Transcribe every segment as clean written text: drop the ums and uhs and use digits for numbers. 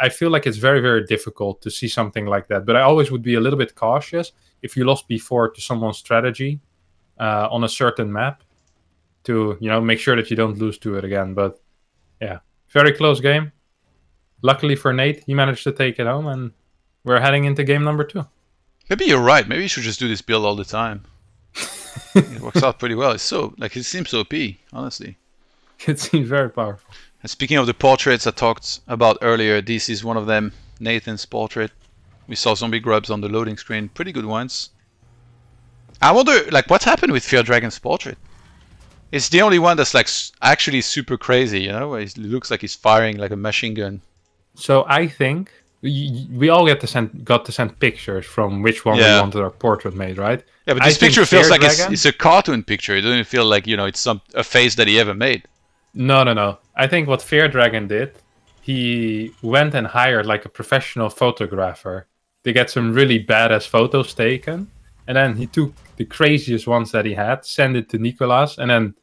I feel like it's very, very difficult to see something like that. But I always would be a little bit cautious if you lost before to someone's strategy on a certain map to, you know, make sure that you don't lose to it again. But yeah, very close game. Luckily for Nate, he managed to take it home, and we're heading into game number 2. Maybe you're right. Maybe you should just do this build all the time. It works out pretty well. It's so, like, it seems OP, honestly. It seems very powerful. And speaking of the portraits I talked about earlier, this is one of them, Nathan's portrait. We saw ZombieGrubs on the loading screen, pretty good ones. I wonder, like, what happened with Fear Dragon's portrait? It's the only one that's, like, actually super crazy, you know? It looks like he's firing like a machine gun. So I think we all got to send pictures from which one we wanted our portrait made, right? Yeah, but this picture feels like it's a cartoon picture. It doesn't feel like, you know, it's a face that he ever made. No. I think what Fear Dragon did, he went and hired like a professional photographer to get some really badass photos taken, and then he took the craziest ones that he had, sent it to Nicolas, and then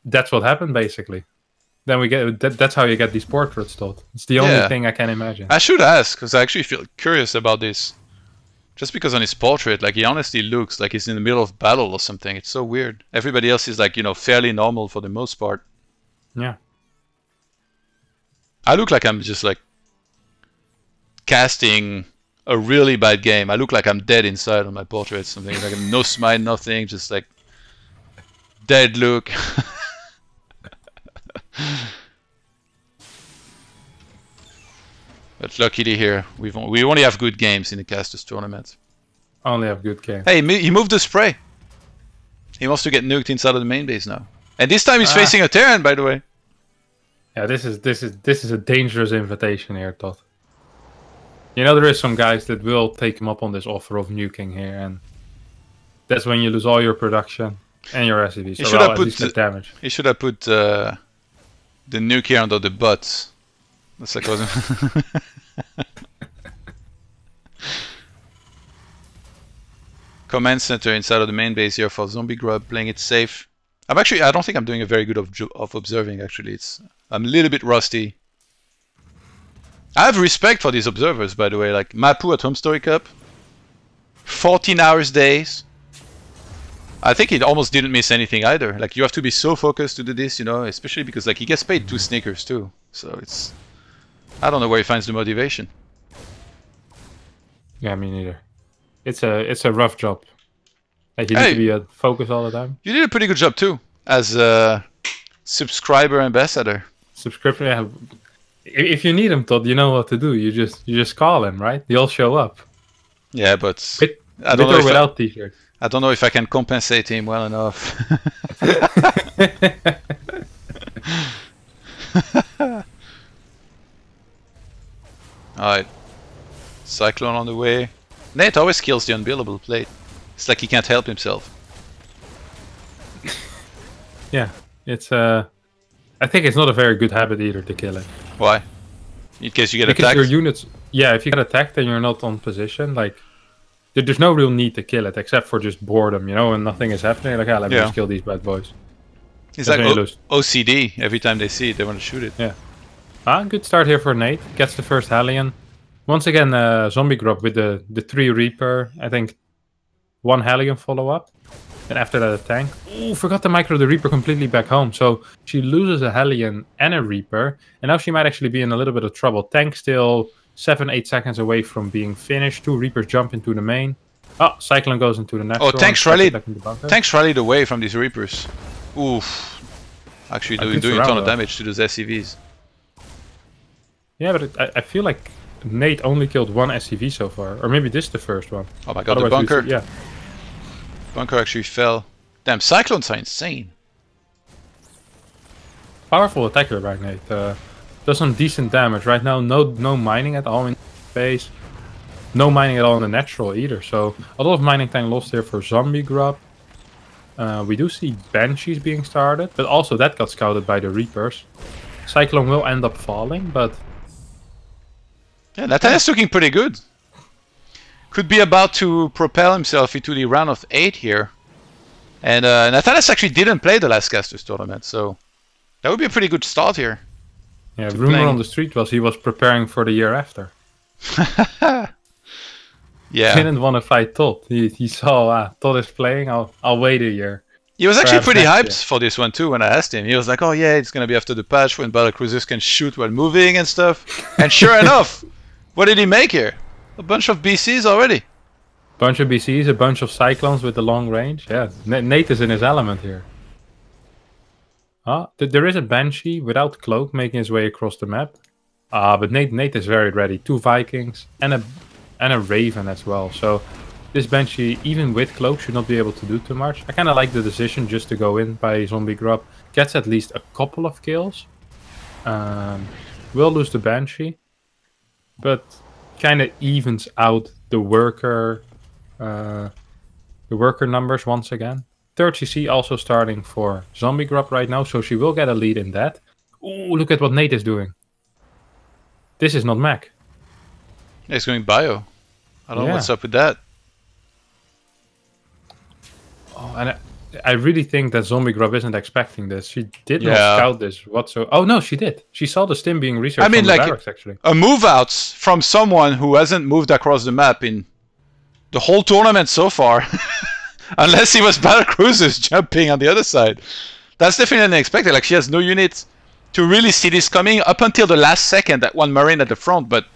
that's what happened basically. Then we get that's how you get these portraits told. It's the only thing I can imagine. I should ask, because I actually feel curious about this. Just because on his portrait, like, he honestly looks like he's in the middle of battle or something. It's so weird. Everybody else is, like, you know, fairly normal for the most part. Yeah. I look like I'm just, like, casting a really bad game. I look like I'm dead inside on my portrait. Something like no smile, nothing, just like dead look. But luckily here, we only have good games in the casters tournament. Only have good games. Hey, he moved the spray. He wants to get nuked inside of the main base now, and this time he's facing a Terran, by the way. Yeah, this is a dangerous invitation here, Todd. You know, there is some guys that will take him up on this offer of nuking here, and that's when you lose all your production and your SCVs. So at least the damage. He should have put the nuke here under the butt. That's like wasn't. Command center inside of the main base here for ZombieGrub, playing it safe. I don't think I'm doing a very good of observing. Actually, I'm a little bit rusty. I have respect for these observers, by the way. Like Mapu at Home Story Cup, 14 hours days. I think he almost didn't miss anything either. Like, you have to be so focused to do this, you know, especially because, like, he gets paid 2 Snickers too. So it's, I don't know where he finds the motivation. Yeah, me neither. It's a rough job. Like, you need to be focused all the time. You did a pretty good job too, as a subscriber ambassador. Subscription, yeah. If you need him, Todd, you know what to do. You just call him, right? He'll show up. Yeah, but I don't know without t-shirts. I don't know if I can compensate him well enough. Alright. Cyclone on the way. Nate always kills the unbillable plate. It's like he can't help himself. Yeah, it's I think it's not a very good habit either to kill it. Why? In case you get because attacked? Your units, yeah, if you get attacked and you're not on position, like, there's no real need to kill it except for just boredom, you know, and nothing is happening. Like, let me just kill these bad boys. It's like OCD. Every time they see it, they want to shoot it. Yeah. Good start here for Nate. Gets the first Hellion. Once again, ZombieGrub with the 3 Reaper. I think 1 Hellion follow-up. And after that, a tank. Ooh, forgot to micro the Reaper completely back home. So she loses a Hellion and a Reaper. And now she might actually be in a little bit of trouble. Tank still 7-8 seconds away from being finished. 2 Reapers jump into the main. Oh, Cyclone goes into the natural. Oh, Tank's rallied away from these Reapers. Oof. Actually doing a ton of damage to those SCVs. Yeah, but I feel like Nate only killed 1 SCV so far. Or maybe this is the first one. Oh my god, otherwise the bunker. Yeah. Bunker actually fell. Damn, Cyclones are insane. Powerful attacker, right, Nate? Does some decent damage. Right now, no mining at all in base. No mining at all in the natural either. So a lot of mining time lost here for ZombieGrub. We do see Banshees being started, but also that got scouted by the Reapers. Cyclone will end up falling, but... Yeah, Nathanias looking pretty good. Could be about to propel himself into the round of 8 here. And Nathanias actually didn't play the last Casters tournament, so that would be a pretty good start here. Yeah, to rumor playing. on the street was he was preparing for the year after. Yeah. Didn't want to fight Todd. He saw Todd is playing. I'll wait a year. He was actually Perhaps pretty next hyped year. for this one too when I asked him. He was like, oh yeah, it's gonna be after the patch when battlecruisers can shoot while moving and stuff. And sure enough, what did he make here? A bunch of BCs already. Bunch of BCs, a bunch of Cyclones with the long range. Yeah, Nate is in his element here. There is a Banshee without cloak making his way across the map. But Nate is very ready. 2 Vikings and a Raven as well. So this Banshee, even with cloak, should not be able to do too much. I kind of like the decision just to go in by ZombieGrub. Gets at least a couple of kills. Will lose the Banshee, but kind of evens out the worker numbers once again. 3rd CC also starting for ZombieGrub right now, so she will get a lead in that. Ooh, look at what Nate is doing. This is not Mac. He's going bio. I don't know what's up with that. Oh, and I really think that ZombieGrub isn't expecting this. She did not scout this whatsoever. Oh no, she did. She saw the stim being researched. I mean, from the barracks, actually. A move out from someone who hasn't moved across the map in the whole tournament so far. Unless he was battlecruisers jumping on the other side. That's definitely unexpected. Like, she has no units to really see this coming up until the last second, that one Marine at the front, but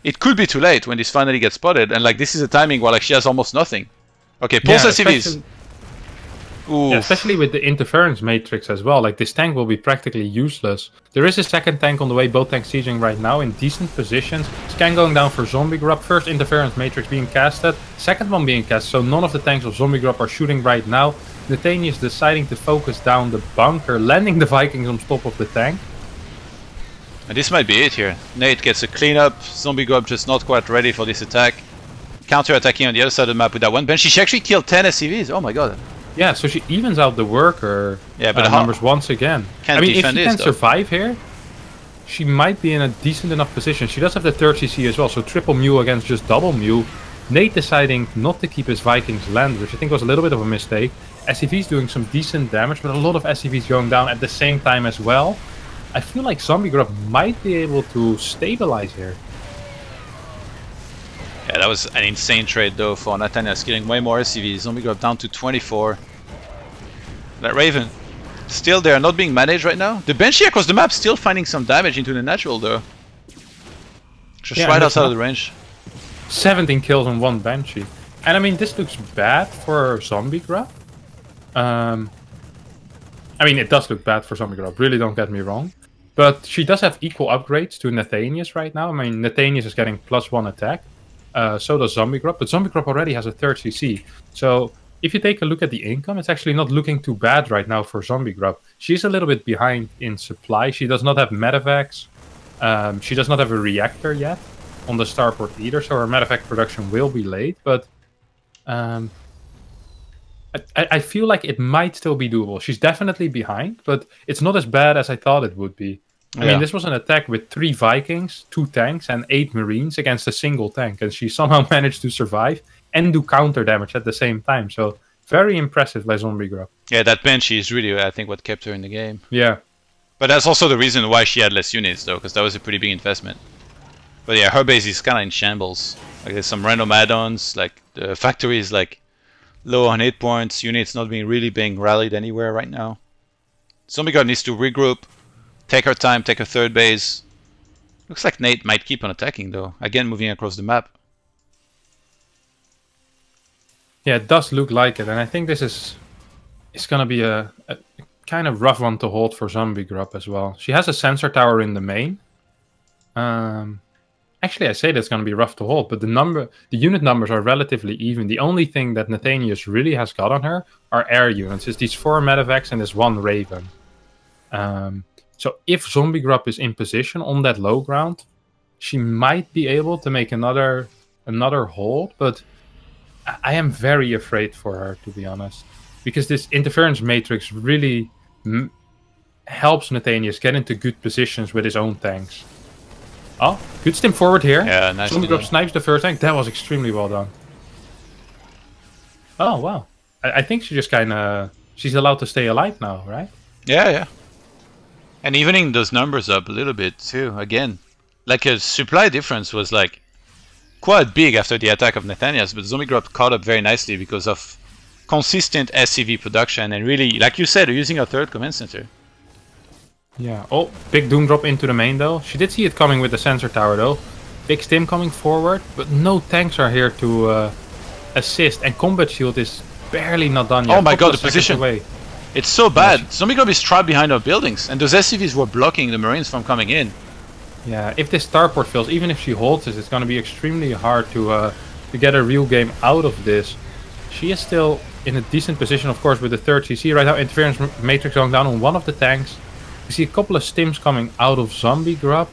it could be too late when this finally gets spotted. And like, this is a timing where like she has almost nothing. Okay, pulse SCVs. Yeah, especially with the interference matrix as well. Like, this tank will be practically useless. There is a second tank on the way, both tanks sieging right now in decent positions. Scan going down for ZombieGrub. First interference matrix being casted, second one being cast, so none of the tanks of ZombieGrub are shooting right now. Nathanias deciding to focus down the bunker, landing the Vikings on top of the tank. And this might be it here. Nate gets a cleanup. ZombieGrub just not quite ready for this attack. Counter-attacking on the other side of the map with that one Banshee. She actually killed 10 SCVs. Oh my god. Yeah, so she evens out the worker numbers once again. I mean, if she can survive here, she might be in a decent enough position. She does have the 3rd CC as well, so triple Mew against just double Mew. Nate deciding not to keep his Vikings land, which I think was a little bit of a mistake. SCV's doing some decent damage, but a lot of SCVs going down at the same time as well. I feel like ZombieGrub might be able to stabilize here. Yeah, that was an insane trade though for Nathanias, killing way more SCVs. ZombieGrub down to 24. That Raven, still there, not being managed right now. The Banshee across the map still finding some damage into the natural though. Just right outside of the range. 17 kills on one Banshee. And I mean, this looks bad for ZombieGrub. I mean, it does look bad for ZombieGrub, really, don't get me wrong. But she does have equal upgrades to Nathanias right now. I mean, Nathanias is getting +1 attack. So does ZombieGrub, but ZombieGrub already has a 3rd CC. So if you take a look at the income, it's actually not looking too bad right now for ZombieGrub. She's a little bit behind in supply. She does not have medevacs. She does not have a reactor yet on the starport either, so her medevac production will be late. But I feel like it might still be doable. She's definitely behind, but it's not as bad as I thought it would be. I mean, this was an attack with 3 Vikings, 2 tanks, and 8 Marines against a single tank. And she somehow managed to survive and do counter damage at the same time. So, very impressive by ZombieGrub. Yeah, that Banshee is really, I think, what kept her in the game. Yeah. But that's also the reason why she had less units, though, because that was a pretty big investment. But yeah, her base is kind of in shambles. Like, there's some random add-ons, like, the factory is, like, low on hit points, units not really being rallied anywhere right now. ZombieGrub needs to regroup. Take her time, take her 3rd base. Looks like Nate might keep on attacking though. Again, moving across the map. Yeah, it does look like it. And I think this is going to be a kind of rough one to hold for ZombieGrub as well. She has a sensor tower in the main. Actually, I say that's going to be rough to hold, but the unit numbers are relatively even. The only thing that Nathanias really has got on her are air units. It's these 4 medevacs and this 1 Raven. So if ZombieGrub is in position on that low ground, she might be able to make another hold, but I am very afraid for her, to be honest. Because this interference matrix really helps Nathanias get into good positions with his own tanks. Oh, good stim forward here. Yeah, nice. ZombieGrub snipes the first tank. That was extremely well done. Oh, wow. I think she just kind of... She's allowed to stay alive now, right? Yeah, yeah. And evening those numbers up a little bit too, again. Like a supply difference was like quite big after the attack of Nathanias, but ZombieGrub caught up very nicely because of consistent SCV production and really, like you said, using a third command center. Yeah. Oh, big doom drop into the main though. She did see it coming with the sensor tower though. Big stim coming forward, but no tanks are here to assist, and combat shield is barely not done yet. Oh my god, the position! Away. It's so bad. ZombieGrub is trapped behind our buildings, and those SCVs were blocking the Marines from coming in. Yeah, if this starport fails, even if she holds this, it's going to be extremely hard to get a real game out of this. She is still in a decent position, of course, with the third CC. Right now, interference matrix going down on one of the tanks. You see a couple of stims coming out of ZombieGrub,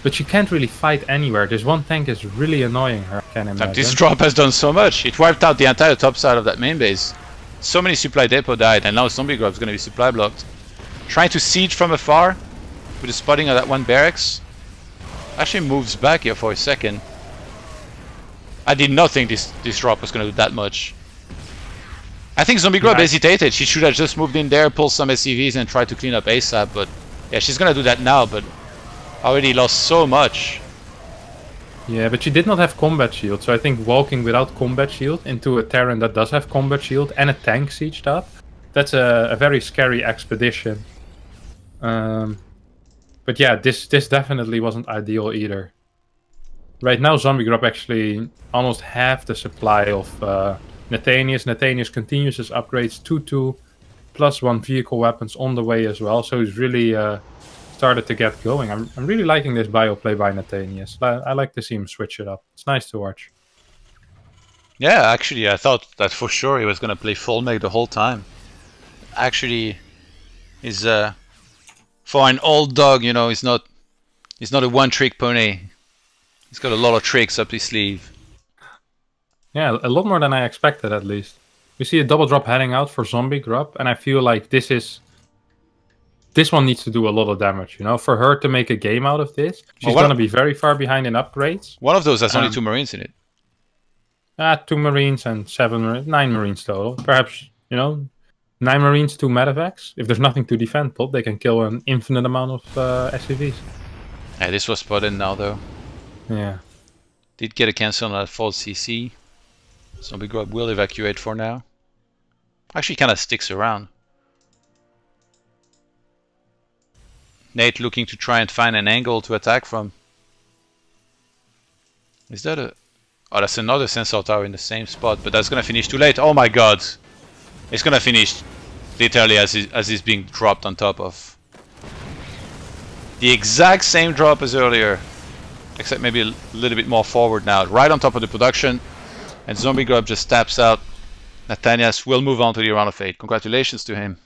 but she can't really fight anywhere. This one tank is really annoying her, I can imagine. This drop has done so much. It wiped out the entire top side of that main base. So many supply depot died, and now ZombieGrub is going to be supply blocked. Trying to siege from afar with the spotting of that one barracks. Actually moves back here for a second. I did not think this drop was going to do that much. I think ZombieGrub hesitated. She should have just moved in there, pulled some SCVs and tried to clean up ASAP, but yeah, she's going to do that now, but already lost so much. Yeah, but she did not have combat shield, so I think walking without combat shield into a Terran that does have combat shield and a tank sieged up, that's a very scary expedition. But yeah, this definitely wasn't ideal either. Right now, ZombieGrub actually almost half the supply of Nathanias. Nathanias continues his upgrades, 2-2, plus 1 vehicle weapons on the way as well, so he's really started to get going. I'm really liking this bio play by Nathanias. I like to see him switch it up. It's nice to watch. Yeah, actually, I thought that for sure he was going to play full mech the whole time. Actually, he's for an old dog, you know, he's not a one-trick pony. He's got a lot of tricks up his sleeve. Yeah, a lot more than I expected, at least. We see a double drop heading out for ZombieGrub, and I feel like this one needs to do a lot of damage, you know? For her to make a game out of this, she's going to be very far behind in upgrades. One of those has only 2 Marines in it. 2 Marines and 9 Marines total. Perhaps, you know, 9 Marines, 2 medevacs. If there's nothing to defend, Pop, they can kill an infinite amount of SCVs. Yeah, this was spotted now, though. Yeah. Did get a cancel on that false CC. ZombieGrub will evacuate for now. Actually, kind of sticks around. Nate looking to try and find an angle to attack from. Is that a... Oh, that's another sensor tower in the same spot, but that's gonna finish too late. Oh my god! It's gonna finish literally as he's being dropped on top of. The exact same drop as earlier, except maybe a little bit more forward now. Right on top of the production, and ZombieGrub just taps out. Nathanias will move on to the round of 8. Congratulations to him.